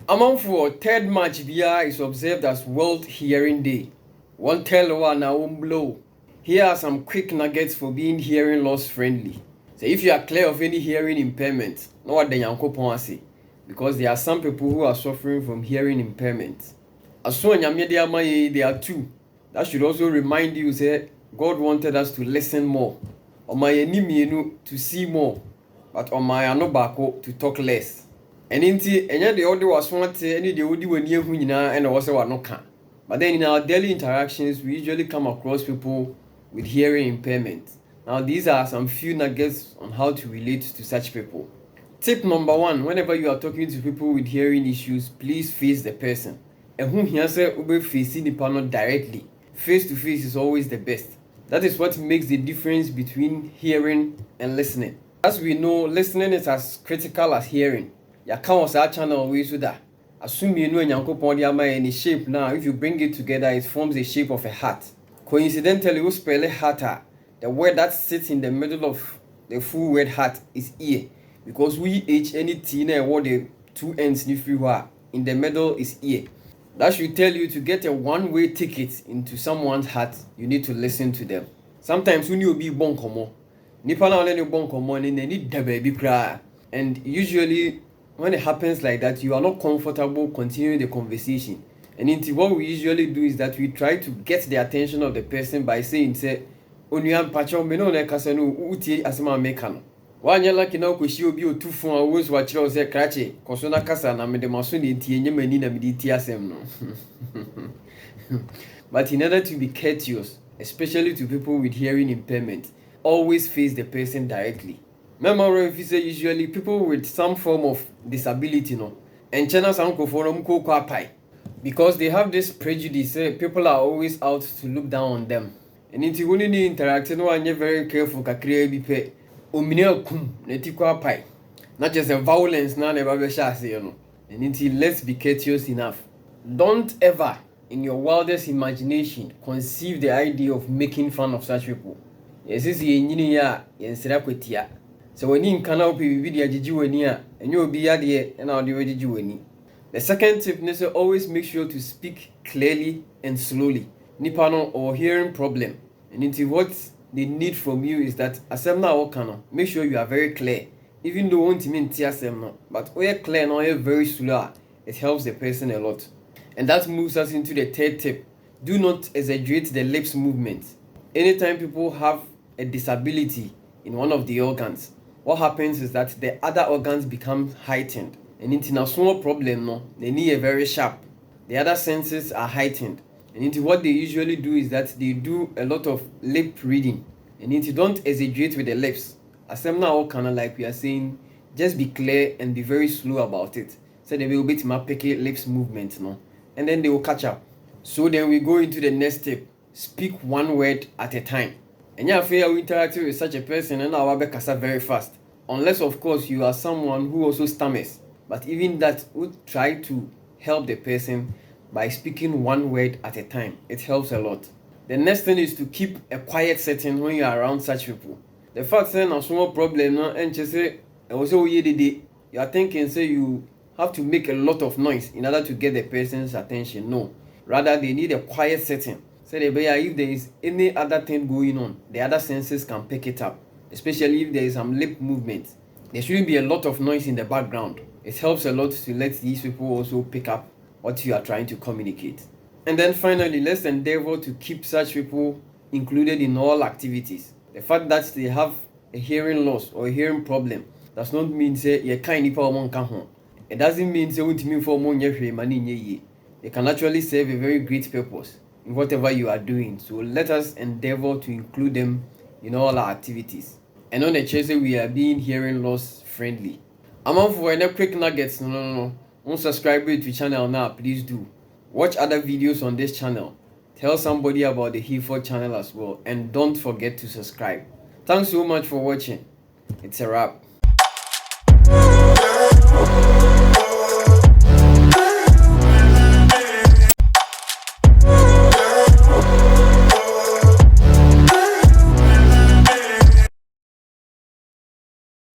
Among for third March BR is observed as World Hearing Day. One tell one now won't blow. Here are some quick nuggets for being hearing loss friendly. So if you are clear of any hearing impairment, know what the Yankopon say. Because there are some people who are suffering from hearing impairment. As soon as there are two. That should also remind you say God wanted us to listen more. On my enemy to see more, but on my anobako to talk less. And inti enya the other was one any the odi when you and also what no can. But then in our daily interactions, we usually come across people with hearing impairment. Now, these are some few nuggets on how to relate to such people. Tip number one: whenever you are talking to people with hearing issues, please face the person. And whom here say ube facing the panel directly. Face to face is always the best. That is what makes the difference between hearing and listening. As we know, listening is as critical as hearing. Yaka was our channel we so that assume you know Nyankopon di ama any shape now. If you bring it together, it forms the shape of a heart. Coincidentally, we spell heart. The word that sits in the middle of the full word heart is ear, because we any T na what the two ends if you are in the middle is ear. That should tell you to get a one-way ticket into someone's heart, you need to listen to them. Sometimes when you be bon komo, nipa na only bon komo ni need the baby cry, and usually when it happens like that, you are not comfortable continuing the conversation. And into what we usually do is that we try to get the attention of the person by saying, say, Onyam pacho me no na kasa no utie asema meka no. Wanya lucky na okoshi obi otufo a wo so akire o say krache koso na kasa na me de maso ne tie nyamani na me de tie asem no. But in order to be courteous, especially to people with hearing impairment, always face the person directly. Remember, if you say usually people with some form of disability, no, and channels because they have this prejudice, people are always out to look down on them. And if you want to interact, no one you're very careful, kakriya bi pe, omine kum, netikwa pai. Not just a violence, na never be say, you know. And until let's be courteous enough. Don't ever, in your wildest imagination, conceive the idea of making fun of such people. Yes, this is ya yensira kwetia. So when you can help you with the and you'll be at the and I'll do it. The second tip is to always make sure to speak clearly and slowly. Nipano or hearing problem. And into what they need from you is that asemna okano. Make sure you are very clear. Even though won't mean tiasemno, but we are clear and are very slow. It helps the person a lot. And that moves us into the third tip. Do not exaggerate the lips movement. Anytime people have a disability in one of the organs, what happens is that the other organs become heightened. And into a small problem, no, they need a very sharp. The other senses are heightened. And into what they usually do is that they do a lot of lip reading. And into don't exaggerate with the lips. As them now kind of like we are saying, just be clear and be very slow about it. So they will bit my picky lips movement, no, and then they will catch up. So then we go into the next step. Speak one word at a time. And yeah, if you are interacting with such a person, and now will kasa very fast. Unless, of course, you are someone who also stammers. But even that would try to help the person by speaking one word at a time. It helps a lot. The next thing is to keep a quiet setting when you are around such people. The fact that a small problem, no, and just say, also you are thinking, say you have to make a lot of noise in order to get the person's attention. No, rather they need a quiet setting. So if there is any other thing going on, the other senses can pick it up. Especially if there is some lip movement. There shouldn't be a lot of noise in the background. It helps a lot to let these people also pick up what you are trying to communicate. And then finally, let's endeavor to keep such people included in all activities. The fact that they have a hearing loss or a hearing problem does not mean say you can't It doesn't mean say they can actually serve a very great purpose in whatever you are doing. So let us endeavor to include them in all our activities. And on the chase we are being hearing loss friendly. I'm on for any quick nuggets. No. Don't subscribe to the channel now, please do. Watch other videos on this channel. Tell somebody about the He4 channel as well. And don't forget to subscribe. Thanks so much for watching. It's a wrap.